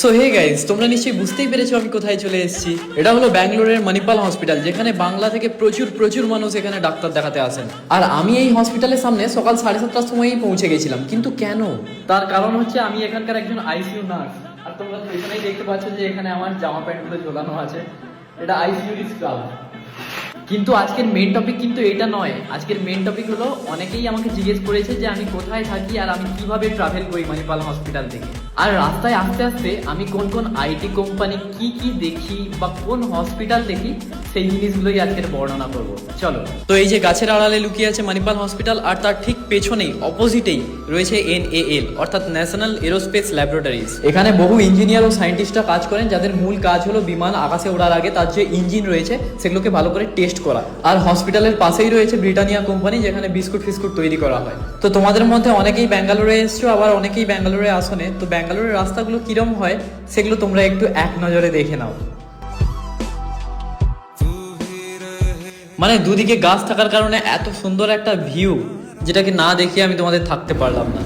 So hey guys, তোমরা নিশ্চয়ই বুঝতেই পেরেছো আমি কোথায় চলে এসেছি। এটা হলো ব্যাঙ্গালোরের মণিপাল হসপিটাল, যেখানে বাংলা থেকে প্রচুর প্রচুর মানুষ এখানে ডাক্তার দেখাতে আসেন। আর আমি এই হসপিটালের সামনে সকাল 7:30টার সময়ই পৌঁছে গেছিলাম। কিন্তু কেন? তার কারণ হচ্ছে আমি এখানকার একজন আইসিইউ নার্স। আর তোমরা তো এখানেই দেখতে পাচ্ছ যে এখানে আমার জামা প্যান্টগুলো ঝোলানো আছে। এটা আইসিইউ স্টাফ। কিন্তু আজকের মেন টপিক কিন্তু এটা নয়। আজকের মেন টপিক হলো, অনেকেই আমাকে জিজ্ঞেস করেছে যে আমি কোথায় থাকি আর আমি কিভাবে ট্রাভেল করি মণিপাল হসপিটাল থেকে। আর রাস্তায় আস্তে আস্তে আমি কোন কোন আইটি কোম্পানি কি কি দেখি বা কোন হসপিটাল দেখি, সেই জিনিসগুলোই আজকের বর্ণনা করব। চলো। তো এই যে গাছের আড়ালে লুকিয়ে আছে মণিপাল হসপিটাল, আর তার ঠিক পেছনেই অপোজিটেই রয়েছে NAL অর্থাৎ ন্যাশনাল এরোস্পেস ল্যাবরেটরিজ। এখানে বহু ইঞ্জিনিয়ার ও সায়েন্টিস্টরা কাজ করেন, যাদের মূল কাজ হলো বিমান আকাশে ওড়ার আগে তার যে ইঞ্জিন রয়েছে সেগুলোকে ভালো করে টেস্ট করা। আর হসপিটালের পাশেই রয়েছে ব্রিটানিয়া কোম্পানি, যেখানে বিস্কুট ফিস্কুট তৈরি করা হয়। তো তোমাদের মধ্যে অনেকেই ব্যাঙ্গালোরে এসছো, আবার অনেকেই ব্যাঙ্গালোরে আসনে। তো ব্যাঙ্গালোরের রাস্তাগুলো কিরম হয় সেগুলো তোমরা একটু এক নজরে দেখে নাও। মানে দুদিকে গাছ থাকার কারণে এত সুন্দর একটা ভিউ, যেটাকে না দেখিয়ে আমি তোমাদের থাকতে পারলাম না।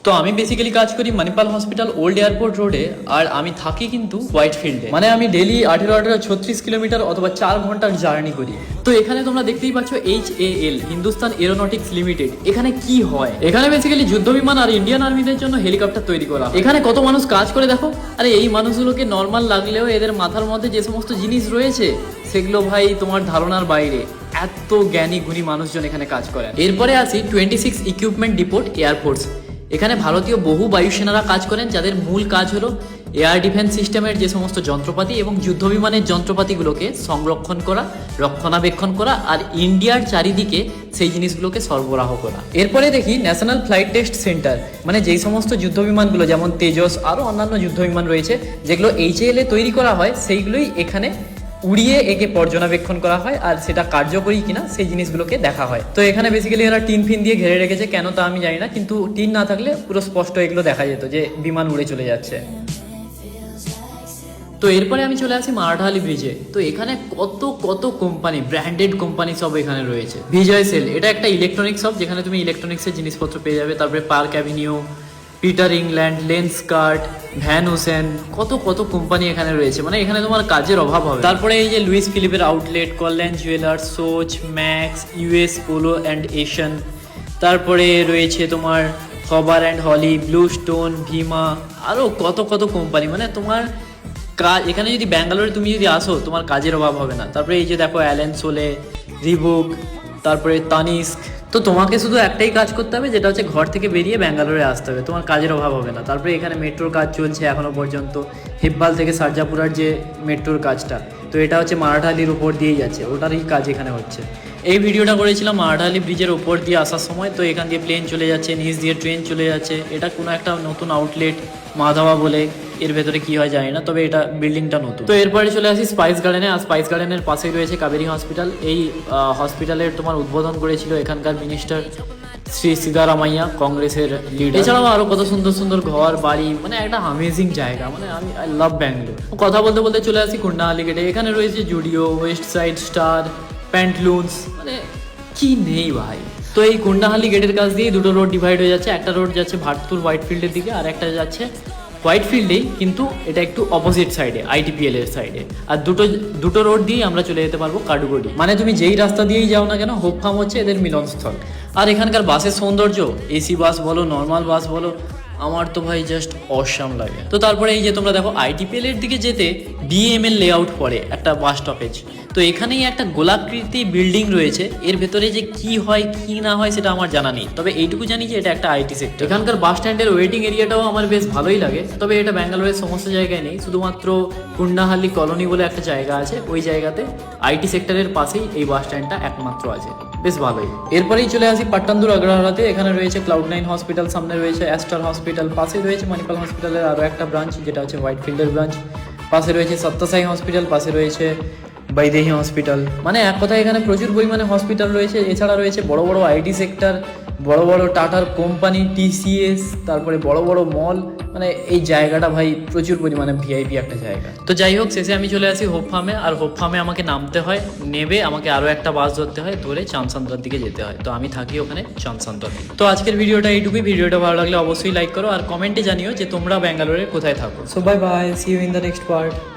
তো আমি বেসিক্যালি কাজ করি মণিপাল হসপিটাল ওল্ড এয়ারপোর্ট রোডে, আর আমি থাকি কিন্তু হোয়াইট ফিল্ডে। মানে আমি ডেলি 1836 কিলোমিটার অথবা 4 ঘন্টার জার্নি করি। তো এখানে তোমরা দেখতেই পাচ্ছ HAL, হিন্দুস্তান এরোনটিক্স লিমিটেড। এখানে কি হয়? এখানে বেসিক্যালি যুদ্ধ বিমান আর ইন্ডিয়ান আর্মিদের জন্য হেলিকপ্টার তৈরি করা। এখানে কত মানুষ কাজ করে দেখো। আরে এই মানুষগুলোকে নর্মাল লাগলেও এদের মাথার মধ্যে যে সমস্ত জিনিস রয়েছে সেগুলো ভাই তোমার ধারণার বাইরে। এত জ্ঞানী গুণী মানুষজন এখানে কাজ করে। এরপরে আসি 26 ইকুইপমেন্ট ডিপোট এয়ারফোর্স। এখানে ভারতীয় বহু বায়ুসেনারা কাজ করেন, যাদের মূল কাজ হলো এয়ার ডিফেন্স সিস্টেমের যে সমস্ত যন্ত্রপাতি এবং যুদ্ধ বিমানের যন্ত্রপাতিগুলোকে সংরক্ষণ করা, রক্ষণাবেক্ষণ করা আর ইন্ডিয়ার চারিদিকে সেই জিনিসগুলোকে সরবরাহ করা। এরপরে দেখি ন্যাশনাল ফ্লাইট টেস্ট সেন্টার। মানে যেই সমস্ত যুদ্ধ বিমানগুলো যেমন তেজস আরও অন্যান্য যুদ্ধ বিমান রয়েছে যেগুলো HAL এ তৈরি করা হয়, সেইগুলোই এখানে উড়িয়ে একে পর্যবেক্ষণ করা হয়, আর সেটা কার্যকরী কিনা সেই জিনিসগুলোকে দেখা হয়। তো এখানে বেসিক্যালি এরা টিন ফিন দিয়ে ঘিরে রেখেছে, কেন তা আমি জানি না, কিন্তু টিন না থাকলে পুরো স্পষ্ট এগুলো দেখা যেত যে বিমান উড়ে চলে যাচ্ছে। তো এরপরে আমি চলে আসি মারাঠালি ব্রিজে। তো এখানে কত কত কোম্পানি, ব্র্যান্ডেড কোম্পানি সব এখানে রয়েছে। বিজয় সেল, এটা একটা ইলেকট্রনিক্স শপ, যেখানে তুমি ইলেকট্রনিক্সের জিনিসপত্র পেয়ে যাবে। তারপরে Park Avenue, Peter England, Lenskart, Van Heusen, কত কত কোম্পানি এখানে রয়েছে। মানে এখানে তোমার কাজের অভাব হবে। তারপরে এই যে লুইস ফিলিপের outlet, Kalyan Jewellers, Soch, Max, US Polo and Asian. তারপরে রয়েছে তোমার হবার অ্যান্ড হলি, ব্লু স্টোন, ভীমা, আরও কত কত কোম্পানি। মানে তোমার কাজ এখানে যদি ব্যাঙ্গালোরে তুমি যদি আসো, তোমার কাজের অভাব হবে না। তারপরে এই যে দেখো অ্যালেন সোলে, রিবুক, তারপরে তানিস্ক। তো তোমাকে শুধু একটাই কাজ করতে হবে, যেটা হচ্ছে ঘর থেকে বেরিয়ে ব্যাঙ্গালোরে আসতে হবে, তোমার কাজের অভাব হবে না। তারপরে এখানে মেট্রোর কাজ চলছে এখনো পর্যন্ত, হিব্বাল থেকে সারজাপুরার যে মেট্রোর কাজটা, তো এটা হচ্ছে মারাঠালির উপর দিয়েই যাচ্ছে, ওটারই কাজ এখানে হচ্ছে। এই ভিডিওটা করেছিলাম মারাঠালি ব্রিজের উপর দিয়ে আসার সময়। তো এখান দিয়ে প্লেন চলে যাচ্ছে, নিচ দিয়ে ট্রেন চলে যাচ্ছে। এটা কোনো একটা নতুন আউটলেট মাধবা বলে, এর ভেতরে কি হয় জানি না, তবে এটা বিল্ডিংটা নতুন। তো এরপরে চলে আসি স্পাইস গার্ডেনে। আর স্পাইস গার্ডেনের পাশেই রয়েছে কাবেরী হসপিটাল। এই হসপিটালের তোমার উদ্বোধন করেছিল এখানকার মিনিস্টার শ্রী সিদ্ধারামাইয়া, কংগ্রেসের লিডার। এছাড়াও আরো কত সুন্দর সুন্দর ঘর বাড়ি, মানে একটা অ্যামেজিং জায়গা। মানে আই লাভ ব্যাঙ্গালোর। কথা বলতে বলতে চলে আসি কুন্ডাহালি গেটে। এখানে রয়েছে জুডিও, ওয়েস্ট সাইড স্টার, প্যান্টলুন্স, মানে কি নেই ভাই। তো এই কুন্ডাহালি গেটের কাছ দিয়ে দুটো রোড ডিভাইড হয়ে যাচ্ছে। একটা রোড যাচ্ছে ভারতুর হোয়াইট ফিল্ডের দিকে, আর একটা যাচ্ছে হোয়াইট ফিল্ডেই, কিন্তু এটা একটু অপোজিট সাইডে, ITPL এর সাইডে। আর দুটো রোড দিয়েই আমরা চলে যেতে পারবো কাডুগড়ি। মানে তুমি যেই রাস্তা দিয়েই যাও না কেন, হোপফার্ম হচ্ছে এদের মিলনস্থল। আর এখানকার বাসের সৌন্দর্য, AC বাস বলো, নর্মাল বাস বলো, আমার তো ভাই জাস্ট অসাম লাগে। তো তারপরে এই যে তোমরা দেখো ITPL এর দিকে যেতে DML লেআউট পড়ে একটা বাস স্টপেজ। তো এখানেই একটা গোলাকৃতি বিল্ডিং রয়েছে, এর ভেতরে যে কি হয় কি না হয় সেটা আমার জানা নেই, তবে এইটুকু জানি যে এটা একটা IT সেক্টর। এখানকার বাস স্ট্যান্ডের ওয়েটিং এরিয়াটাও আমার বেশ ভালোই লাগে, তবে এটা ব্যাঙ্গালোরের সমস্ত জায়গায় নেই, শুধুমাত্র কুন্ডাহালি কলোনি বলে একটা জায়গা আছে, ওই জায়গাতে IT সেক্টরের পাশেই এই বাস স্ট্যান্ডটা একমাত্র আছে, বেশ ভালোই। এরপরেই চলে আসি পাট্টান্দুর আগ্রাহারাতে। এখানে রয়েছে ক্লাউড9 হসপিটাল, সামনে রয়েছে অ্যাস্টার হসপিটাল, পাশে রয়েছে মণিপাল হসপিটালের আরও একটা ব্রাঞ্চ, যেটা হচ্ছে হোয়াইট ফিল্ডের ব্রাঞ্চ। পাশে রয়েছে সত্যসাই হসপিটাল, পাশে রয়েছে বৈদেহী হসপিটাল। মানে এক কথায় এখানে প্রচুর পরিমাণে হসপিটাল রয়েছে। এছাড়া রয়েছে বড় বড় IT সেক্টর, বড় বড় টাটার কোম্পানি, টিসিএস, তারপরে বড় বড় মল, মানে এই জায়গাটা ভাই প্রচুর পরিমাণে ভিআইপি একটা জায়গা। তো যাই হোক, শেষে আমি চলে আসি হোপ ফার্মে। আর হোপ ফার্মে আমাকে নামতে হয়, নেবে আমাকে আরও একটা বাস ধরতে হয়, ধরে চাঁদসান্তোয়ার দিকে যেতে হয়। তো আমি থাকি ওখানে চাঁদসান্তোয়াতে। তো আজকের ভিডিওটা এইটুকুই। ভিডিওটা ভালো লাগলে অবশ্যই লাইক করো আর কমেন্টে জানিও যে তোমরা ব্যাঙ্গালোরে কোথায় থাকো। So bye bye, see you in the next part.